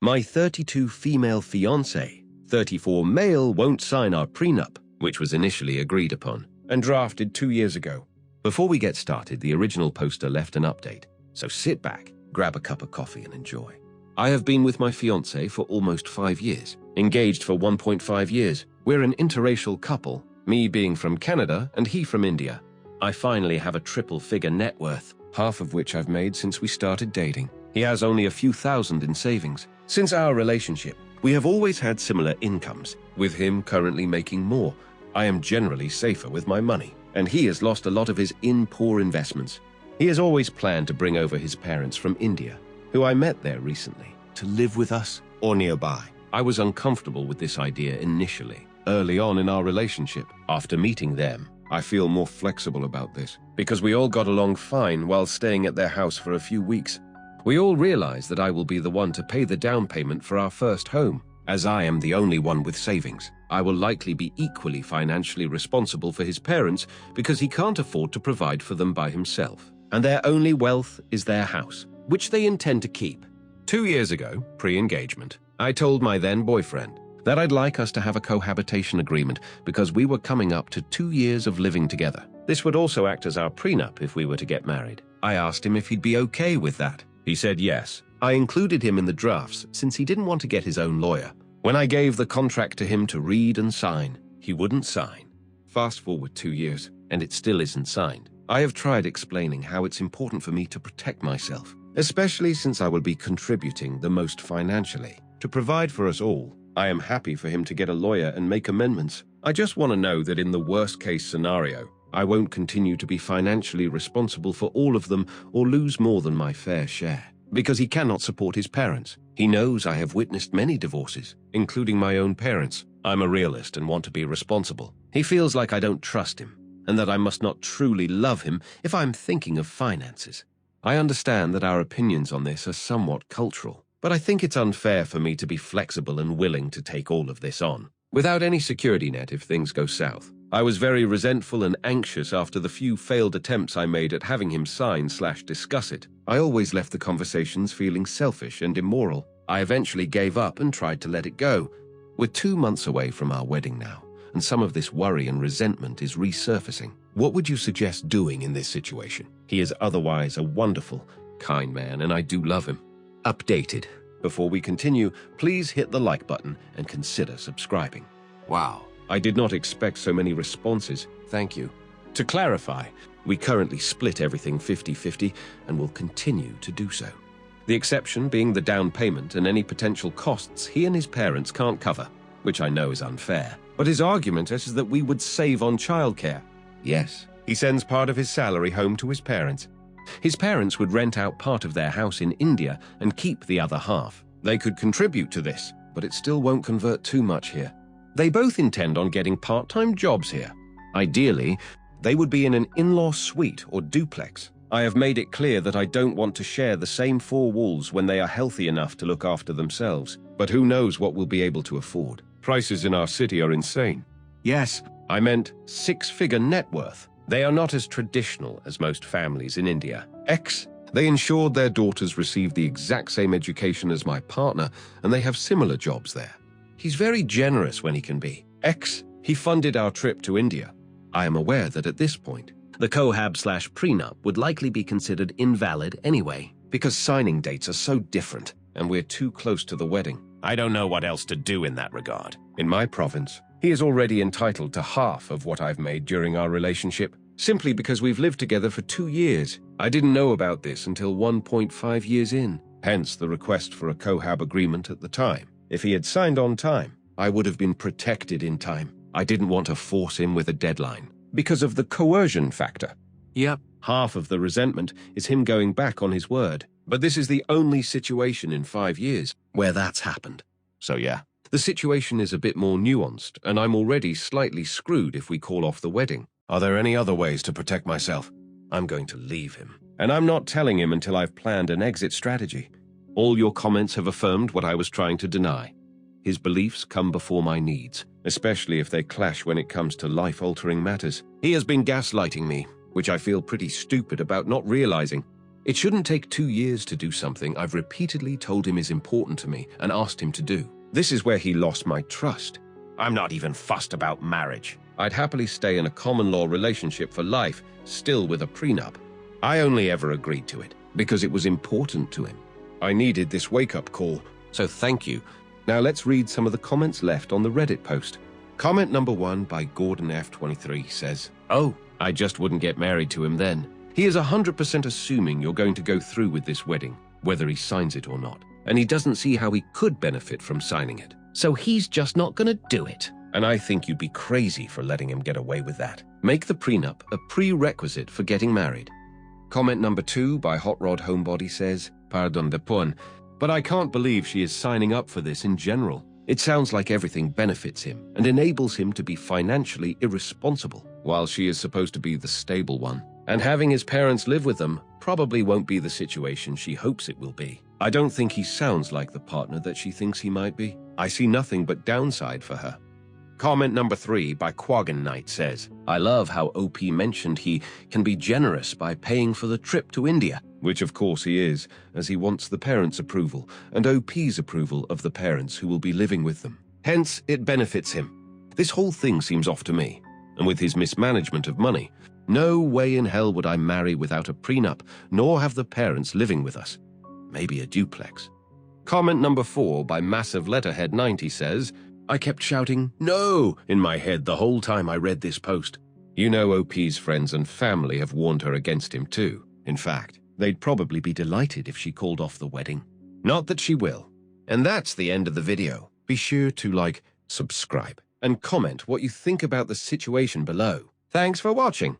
My 32 female fiancé, 34 male won't sign our prenup, which was initially agreed upon and drafted 2 years ago. Before we get started, the original poster left an update, so sit back, grab a cup of coffee and enjoy. I have been with my fiancé for almost 5 years, engaged for 1.5 years. We're an interracial couple, me being from Canada and he from India. I finally have a triple-figure net worth, half of which I've made since we started dating. He has only a few thousand in savings. Since our relationship, we have always had similar incomes, with him currently making more. I am generally safer with my money, and he has lost a lot of his in-poor investments. He has always planned to bring over his parents from India, who I met there recently, to live with us or nearby. I was uncomfortable with this idea initially, early on in our relationship. After meeting them, I feel more flexible about this, because we all got along fine while staying at their house for a few weeks. We all realize that I will be the one to pay the down payment for our first home. As I am the only one with savings, I will likely be equally financially responsible for his parents because he can't afford to provide for them by himself. And their only wealth is their house, which they intend to keep. 2 years ago, pre-engagement, I told my then boyfriend that I'd like us to have a cohabitation agreement because we were coming up to 2 years of living together. This would also act as our prenup if we were to get married. I asked him if he'd be okay with that. He said yes. I included him in the drafts since he didn't want to get his own lawyer. When I gave the contract to him to read and sign, he wouldn't sign. Fast forward 2 years, and it still isn't signed. I have tried explaining how it's important for me to protect myself, especially since I will be contributing the most financially. To provide for us all, I am happy for him to get a lawyer and make amendments. I just want to know that in the worst-case scenario, I won't continue to be financially responsible for all of them or lose more than my fair share. Because he cannot support his parents. He knows I have witnessed many divorces, including my own parents. I'm a realist and want to be responsible. He feels like I don't trust him, and that I must not truly love him if I'm thinking of finances. I understand that our opinions on this are somewhat cultural, but I think it's unfair for me to be flexible and willing to take all of this on, without any security net if things go south. I was very resentful and anxious after the few failed attempts I made at having him sign/discuss it. I always left the conversations feeling selfish and immoral. I eventually gave up and tried to let it go. We're 2 months away from our wedding now, and some of this worry and resentment is resurfacing. What would you suggest doing in this situation? He is otherwise a wonderful, kind man, and I do love him. Updated. Before we continue, please hit the like button and consider subscribing. Wow. I did not expect so many responses. Thank you. To clarify, we currently split everything 50-50 and will continue to do so. The exception being the down payment and any potential costs he and his parents can't cover, which I know is unfair. But his argument is that we would save on childcare. Yes, he sends part of his salary home to his parents. His parents would rent out part of their house in India and keep the other half. They could contribute to this, but it still won't convert too much here. They both intend on getting part-time jobs here. Ideally, they would be in an in-law suite or duplex. I have made it clear that I don't want to share the same 4 walls when they are healthy enough to look after themselves. But who knows what we'll be able to afford. Prices in our city are insane. Yes, I meant 6-figure net worth. They are not as traditional as most families in India. They ensured their daughters received the exact same education as my partner, and they have similar jobs there. He's very generous when he can be. He funded our trip to India. I am aware that at this point, the cohab/prenup would likely be considered invalid anyway, because signing dates are so different, and we're too close to the wedding. I don't know what else to do in that regard. In my province, he is already entitled to half of what I've made during our relationship, simply because we've lived together for 2 years. I didn't know about this until 1.5 years in, hence the request for a cohab agreement at the time. If he had signed on time, I would have been protected in time. I didn't want to force him with a deadline, because of the coercion factor. Yep, half of the resentment is him going back on his word. But this is the only situation in 5 years where that's happened. So yeah, the situation is a bit more nuanced, and I'm already slightly screwed if we call off the wedding. Are there any other ways to protect myself? I'm going to leave him. And I'm not telling him until I've planned an exit strategy. All your comments have affirmed what I was trying to deny. His beliefs come before my needs, especially if they clash when it comes to life-altering matters. He has been gaslighting me, which I feel pretty stupid about not realizing. It shouldn't take 2 years to do something I've repeatedly told him is important to me and asked him to do. This is where he lost my trust. I'm not even fussed about marriage. I'd happily stay in a common law relationship for life, still with a prenup. I only ever agreed to it because it was important to him. I needed this wake-up call, so thank you. Now let's read some of the comments left on the Reddit post. Comment number 1 by Gordon F23 says, "Oh, I just wouldn't get married to him then. He is 100% assuming you're going to go through with this wedding, whether he signs it or not. And he doesn't see how he could benefit from signing it. So he's just not going to do it. And I think you'd be crazy for letting him get away with that. Make the prenup a prerequisite for getting married." Comment number 2 by Hot Rod Homebody says, "Pardon the pun, but I can't believe she is signing up for this in general. It sounds like everything benefits him and enables him to be financially irresponsible, while she is supposed to be the stable one. And having his parents live with them probably won't be the situation she hopes it will be. I don't think he sounds like the partner that she thinks he might be. I see nothing but downside for her." Comment number 3 by Quaggan Knight says, "I love how OP mentioned he can be generous by paying for the trip to India," which of course he is, as he wants the parents' approval and OP's approval of the parents who will be living with them. Hence, it benefits him. This whole thing seems off to me, and with his mismanagement of money, no way in hell would I marry without a prenup, nor have the parents living with us. Maybe a duplex. Comment number 4 by Massive Letterhead 90 says, "I kept shouting, 'No!' in my head the whole time I read this post. You know OP's friends and family have warned her against him too. In fact, they'd probably be delighted if she called off the wedding. Not that she will." And that's the end of the video. Be sure to like, subscribe, and comment what you think about the situation below. Thanks for watching.